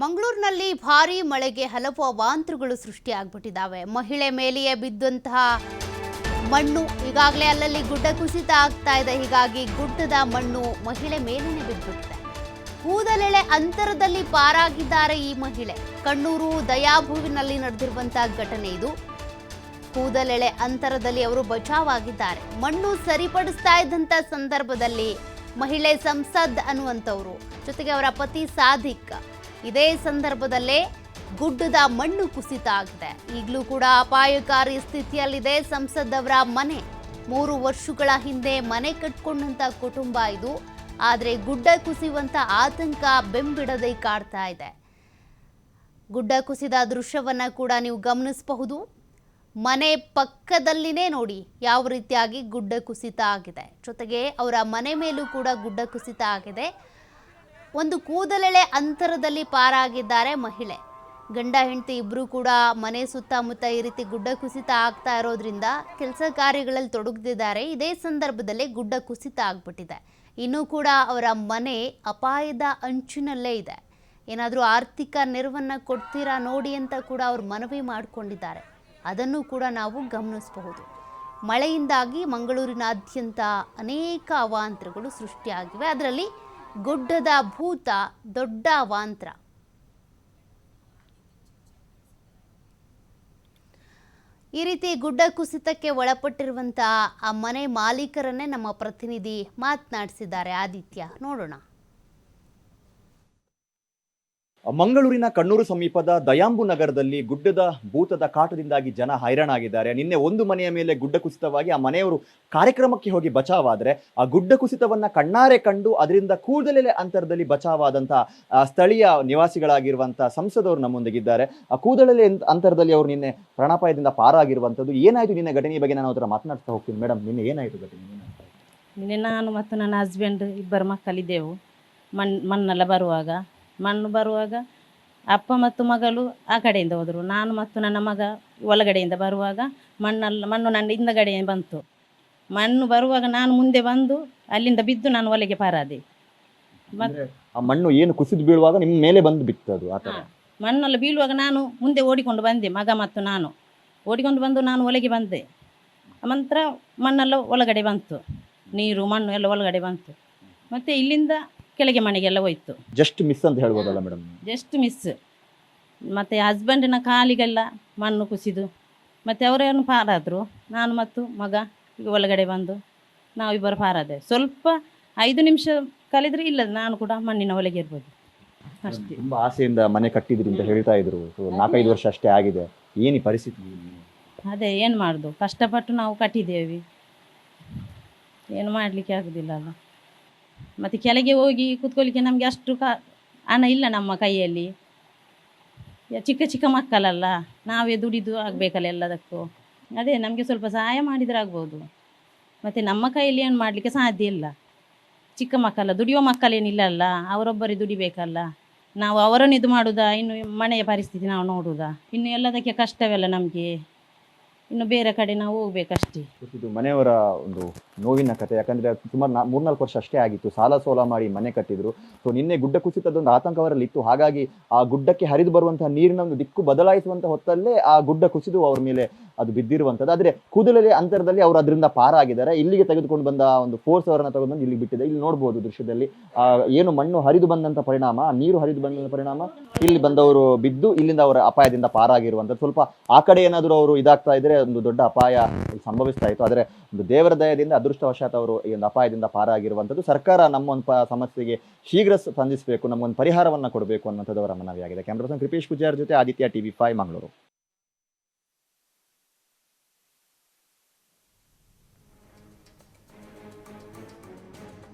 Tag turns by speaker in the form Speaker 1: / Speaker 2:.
Speaker 1: ಮಂಗಳೂರಿನಲ್ಲಿ ಭಾರೀ ಮಳೆಗೆ ಹಲವು ಅವಾಂತರಗಳು ಸೃಷ್ಟಿಯಾಗ್ಬಿಟ್ಟಿದ್ದಾವೆ. ಮಹಿಳೆ ಮೇಲೆಯೇ ಬಿದ್ದಂತಹ ಮಣ್ಣು ಈಗಾಗಲೇ ಅಲ್ಲಲ್ಲಿ ಗುಡ್ಡ ಕುಸಿತ ಆಗ್ತಾ ಇದೆ. ಹೀಗಾಗಿ ಗುಡ್ಡದ ಮಣ್ಣು ಮಹಿಳೆ ಮೇಲೇನೆ ಬಿದ್ದುಬಿಟ್ಟಿದೆ. ಕೂದಲೆಳೆ ಅಂತರದಲ್ಲಿ ಪಾರಾಗಿದ್ದಾರೆ ಈ ಮಹಿಳೆ. ಕಣ್ಣೂರು ದಯಾಭುವಿನಲ್ಲಿ ನಡೆದಿರುವಂತಹ ಘಟನೆ ಇದು. ಕೂದಲೆಳೆ ಅಂತರದಲ್ಲಿ ಅವರು ಬಚಾವಾಗಿದ್ದಾರೆ. ಮಣ್ಣು ಸರಿಪಡಿಸ್ತಾ ಇದ್ದಂತ ಸಂದರ್ಭದಲ್ಲಿ ಮಹಿಳೆ ಸಂಸದ್ ಅನ್ನುವಂಥವ್ರು ಜೊತೆಗೆ ಅವರ ಪತಿ ಸಾದಿಕ್ ಇದೇ ಸಂದರ್ಭದಲ್ಲೇ ಗುಡ್ಡದ ಮಣ್ಣು ಕುಸಿತ ಆಗಿದೆ. ಈಗಲೂ ಕೂಡ ಅಪಾಯಕಾರಿ ಸ್ಥಿತಿಯಲ್ಲಿದೆ ಸಂಸದ್ ಅವರ ಮನೆ. 3 ವರ್ಷಗಳ ಹಿಂದೆ ಮನೆ ಕಟ್ಕೊಂಡಂತ ಕುಟುಂಬ ಇದು. ಆದರೆ ಗುಡ್ಡ ಕುಸಿಯುವಂತ ಆತಂಕ ಬೆಂಬಿಡದೆ ಕಾಡ್ತಾ ಇದೆ. ಗುಡ್ಡ ಕುಸಿದ ದೃಶ್ಯವನ್ನ ಕೂಡ ನೀವು ಗಮನಿಸಬಹುದು. ಮನೆ ಪಕ್ಕದಲ್ಲಿನೇ ನೋಡಿ ಯಾವ ರೀತಿಯಾಗಿ ಗುಡ್ಡ ಕುಸಿತ ಆಗಿದೆ. ಜೊತೆಗೆ ಅವರ ಮನೆ ಮೇಲೂ ಕೂಡ ಗುಡ್ಡ ಕುಸಿತ ಆಗಿದೆ. ಒಂದು ಕೂದಲೆಳೆ ಅಂತರದಲ್ಲಿ ಪಾರಾಗಿದ್ದಾರೆ ಮಹಿಳೆ. ಗಂಡ ಹೆಂಡತಿ ಇಬ್ಬರು ಕೂಡ ಮನೆ ಸುತ್ತಮುತ್ತ ಈ ರೀತಿ ಗುಡ್ಡ ಕುಸಿತ ಆಗ್ತಾ ಇರೋದ್ರಿಂದ ಕೆಲಸ ಕಾರ್ಯಗಳಲ್ಲಿ ತೊಡಗಿದ್ದಾರೆ. ಇದೇ ಸಂದರ್ಭದಲ್ಲಿ ಗುಡ್ಡ ಕುಸಿತ ಆಗ್ಬಿಟ್ಟಿದೆ. ಇನ್ನೂ ಕೂಡ ಅವರ ಮನೆ ಅಪಾಯದ ಅಂಚಿನಲ್ಲೇ ಇದೆ. ಏನಾದರೂ ಆರ್ಥಿಕ ನೆರವನ್ನು ಕೊಡ್ತೀರಾ ನೋಡಿ ಅಂತ ಕೂಡ ಅವರು ಮನವಿ ಮಾಡಿಕೊಂಡಿದ್ದಾರೆ. ಅದನ್ನು ಕೂಡ ನಾವು ಗಮನಿಸಬಹುದು. ಮಳೆಯಿಂದಾಗಿ ಮಂಗಳೂರಿನಾದ್ಯಂತ ಅನೇಕ ಅವಾಂತರಗಳು ಸೃಷ್ಟಿಯಾಗಿವೆ. ಅದರಲ್ಲಿ ಗುಡ್ಡದ ಭೂತ ದೊಡ್ಡ ಅವಾಂತರ. ಈ ರೀತಿ ಗುಡ್ಡ ಕುಸಿತಕ್ಕೆ ಒಳಪಟ್ಟಿರುವಂತಹ ಆ ಮನೆ ಮಾಲೀಕರನ್ನೇ ನಮ್ಮ ಪ್ರತಿನಿಧಿ ಮಾತನಾಡಿಸಿದ್ದಾರೆ. ಆದಿತ್ಯ, ನೋಡೋಣ.
Speaker 2: ಮಂಗಳೂರಿನ ಕಣ್ಣೂರು ಸಮೀಪದ ದಯಾಂಬು ನಗರದಲ್ಲಿ ಗುಡ್ಡದ ಭೂತದ ಕಾಟದಿಂದಾಗಿ ಜನ ಹೈರಾಣಾಗಿದ್ದಾರೆ. ನಿನ್ನೆ ಒಂದು ಮನೆಯ ಮೇಲೆ ಗುಡ್ಡ ಕುಸಿತವಾಗಿ ಆ ಮನೆಯವರು ಕಾರ್ಯಕ್ರಮಕ್ಕೆ ಹೋಗಿ ಬಚಾವಾದರೆ ಆ ಗುಡ್ಡ ಕುಸಿತವನ್ನ ಕಣ್ಣಾರೆ ಕಂಡು ಅದರಿಂದ ಕೂದಲೆಳೆ ಅಂತರದಲ್ಲಿ ಬಚಾವಾದಂತಹ ಸ್ಥಳೀಯ ನಿವಾಸಿಗಳಾಗಿರುವಂತಹ ಸಂಸದವರು ನಮ್ಮೊಂದಿಗಿದ್ದಾರೆ. ಆ ಕೂದಲೆಳೆ ಅಂತರದಲ್ಲಿ ಅವರು ನಿನ್ನೆ ಪ್ರಾಣಾಪಾಯದಿಂದ ಪಾರಾಗಿರುವಂಥದ್ದು. ಏನಾಯ್ತು ನಿನ್ನೆ ಘಟನೆಯ ಬಗ್ಗೆ ನಾನು ಅದರ ಮಾತನಾಡ್ತಾ ಹೋಗ್ತೀನಿ. ಮೇಡಮ್, ನಿನ್ನೆ ಏನಾಯ್ತು ಘಟನೆ?
Speaker 3: ನಿನ್ನೆ ನಾನು ಮತ್ತು ನನ್ನ ಹಸ್ಬೆಂಡ್ ಇಬ್ಬರು ಮಕ್ಕಳಿದ್ದೆವು. ಮಣ್ಣೆಲ್ಲ ಮಣ್ಣು ಬರುವಾಗ ಅಪ್ಪ ಮತ್ತು ಮಗಳು ಆ ಕಡೆಯಿಂದ ಹೋದರು. ನಾನು ಮತ್ತು ನನ್ನ ಮಗ ಒಳಗಡೆಯಿಂದ ಬರುವಾಗ ಮಣ್ಣು ನನ್ನ ಹಿಂದಗಡೆ ಬಂತು. ಮಣ್ಣು ಬರುವಾಗ ನಾನು ಮುಂದೆ ಬಂದು ಅಲ್ಲಿಂದ ಬಿದ್ದು ನಾನು ಒಳಗೆ ಪಾರಾದೆ.
Speaker 2: ಆ ಮಣ್ಣು ಏನು ಕುಸಿದು ಬೀಳುವಾಗ ನಿಮ್ಮ ಮೇಲೆ ಬಂದು ಬಿತ್ತದು?
Speaker 3: ಮಣ್ಣೆಲ್ಲ ಬೀಳುವಾಗ ನಾನು ಮುಂದೆ ಓಡಿಕೊಂಡು ಬಂದೆ. ಮಗ ಮತ್ತು ನಾನು ಓಡಿಕೊಂಡು ಬಂದು ನಾನು ಒಳಗೆ ಬಂದೆ. ನಂತರ ಮಣ್ಣೆಲ್ಲ ಒಳಗಡೆ ಬಂತು. ನೀರು ಮಣ್ಣು ಎಲ್ಲ ಒಳಗಡೆ ಬಂತು. ಮತ್ತು ಇಲ್ಲಿಂದ ಕೆಳಗೆ ಮನೆಗೆಲ್ಲ ಹೋಯ್ತು.
Speaker 2: ಜಸ್ಟ್ ಮಿಸ್ ಅಂತ ಹೇಳ್ಬೋದಲ್ಲ ಮೇಡಮ್?
Speaker 3: Just miss. ಮತ್ತು ಹಸ್ಬೆಂಡಿನ ಕಾಲಿಗೆಲ್ಲ ಮಣ್ಣು ಕುಸಿದು ಮತ್ತು ಅವರೇನು ಪಾರಾದರು. ನಾನು ಮತ್ತು ಮಗ ಈಗ ಒಳಗಡೆ ಬಂದು ನಾವಿಬ್ಬರು ಪಾರಾದೆ. ಸ್ವಲ್ಪ 5 ನಿಮಿಷ ಕಳೆದ್ರೆ ಇಲ್ಲ ನಾನು ಕೂಡ ಮಣ್ಣಿನ ಒಳಗೆ ಇರ್ಬೋದು ಅಷ್ಟೇ.
Speaker 2: ತುಂಬ ಆಸೆಯಿಂದ ಮನೆ ಕಟ್ಟಿದ್ರಿ ಅಂತ ಹೇಳ್ತಾ ಇದ್ರು. 4-5 ವರ್ಷ ಅಷ್ಟೇ ಆಗಿದೆ. ಏನು ಪರಿಸ್ಥಿತಿ?
Speaker 3: ಅದೇ ಏನು ಮಾಡೋದು, ಕಷ್ಟಪಟ್ಟು ನಾವು ಕಟ್ಟಿದ್ದೇವೆ. ಏನು ಮಾಡಲಿಕ್ಕೆ ಆಗೋದಿಲ್ಲ ಅಲ್ಲ. ಮತ್ತು ಕೆಳಗೆ ಹೋಗಿ ಕೂತ್ಕೊಳ್ಳಿಕ್ಕೆ ನಮಗೆ ಅಷ್ಟು ಹಣ ಇಲ್ಲ ನಮ್ಮ ಕೈಯಲ್ಲಿ. ಚಿಕ್ಕ ಚಿಕ್ಕ ಮಕ್ಕಳಲ್ಲ, ನಾವೇ ದುಡಿದು ಆಗಬೇಕಲ್ಲ ಎಲ್ಲದಕ್ಕೂ. ಅದೇ ನಮಗೆ ಸ್ವಲ್ಪ ಸಹಾಯ ಮಾಡಿದರೆ ಆಗ್ಬೋದು. ಮತ್ತು ನಮ್ಮ ಕೈಯಲ್ಲಿ ಏನು ಮಾಡಲಿಕ್ಕೆ ಸಾಧ್ಯ ಇಲ್ಲ. ಚಿಕ್ಕ ಮಕ್ಕಳ ದುಡಿಯೋ ಮಕ್ಕಳೇನಿಲ್ಲಲ್ಲ, ಅವರೊಬ್ಬರೇ ದುಡಿಬೇಕಲ್ಲ. ನಾವು ಅವರನ್ನು ಇದು ಮಾಡೋದಾ? ಇನ್ನು ಮನೆಯ ಪರಿಸ್ಥಿತಿ ನಾವು ನೋಡೋದಾ? ಇನ್ನು ಎಲ್ಲದಕ್ಕೆ ಕಷ್ಟವಲ್ಲ ನಮಗೆ. ಇನ್ನು ಬೇರೆ ಕಡೆ ನಾವು ಹೋಗ್ಬೇಕಷ್ಟೇ.
Speaker 2: ಇದು ಮನೆಯವರ ಒಂದು ನೋವಿನ ಕಥೆ. ಯಾಕಂದರೆ ಸುಮಾರು 3-4 ವರ್ಷ ಅಷ್ಟೇ ಆಗಿತ್ತು. ಸಾಲ ಸೋಲ ಮಾಡಿ ಮನೆ ಕಟ್ಟಿದ್ರು. ಸೊ ನಿನ್ನೆ ಗುಡ್ಡ ಕುಸಿತದೊಂದು ಆತಂಕ ಅವರಲ್ಲಿ ಇತ್ತು. ಹಾಗಾಗಿ ಆ ಗುಡ್ಡಕ್ಕೆ ಹರಿದು ಬರುವಂತಹ ನೀರಿನ ಒಂದು ದಿಕ್ಕು ಬದಲಾಯಿಸುವಂಥ ಹೊತ್ತಲ್ಲೇ ಆ ಗುಡ್ಡ ಕುಸಿದು ಅವ್ರ ಮೇಲೆ ಅದು ಬಿದ್ದಿರುವಂಥದ್ದು. ಆದರೆ ಕೂದಲೆಳೆ ಅಂತರದಲ್ಲಿ ಅವರು ಅದರಿಂದ ಪಾರಾಗಿದ್ದಾರೆ. ಇಲ್ಲಿಗೆ ತೆಗೆದುಕೊಂಡು ಬಂದ ಒಂದು ಫೋರ್ಸ್ ಅವರನ್ನು ತಗೊಂಡು ಬಂದು ಇಲ್ಲಿಗೆ ಬಿಟ್ಟಿದೆ. ಇಲ್ಲಿ ನೋಡ್ಬೋದು ದೃಶ್ಯದಲ್ಲಿ ಏನು ಮಣ್ಣು ಹರಿದು ಬಂದಂಥ ಪರಿಣಾಮ, ನೀರು ಹರಿದು ಬಂದಂಥ ಪರಿಣಾಮ ಇಲ್ಲಿ ಬಂದವರು ಬಿದ್ದು ಇಲ್ಲಿಂದ ಅವರ ಅಪಾಯದಿಂದ ಪಾರಾಗಿರುವಂಥದ್ದು. ಸ್ವಲ್ಪ ಆ ಕಡೆ ಏನಾದರೂ ಅವರು ಇದಾಗ್ತಾ ಇದ್ರೆ ಒಂದು ದೊಡ್ಡ ಅಪಾಯ ಸಂಭವಿಸ್ತಾ ಇತ್ತು. ಆದರೆ ಒಂದು ದೇವರ ದಯದಿಂದ ಅದೃಷ್ಟವಶಾತ್ ಅವರು ಈ ಒಂದು ಅಪಾಯದಿಂದ ಪಾರಾಗಿರುವಂಥದ್ದು. ಸರ್ಕಾರ ನಮ್ಮ ಒಂದು ಸಮಸ್ಯೆಗೆ ಶೀಘ್ರ ಸ್ಪಂದಿಸಬೇಕು, ನಮಗೊಂದು ಪರಿಹಾರವನ್ನು ಕೊಡಬೇಕು ಅನ್ನುವಂಥದ್ದು ಅವರ ಮನವಿಯಾಗಿದೆ. ಕ್ಯಾಮ್ರಾ ಪರ್ಸನ್ ಕೃಪೇಶ್ ಪೂಜಾರ್ ಜೊತೆ ಆದಿತ್ಯ, TV5 ಮಂಗಳೂರು.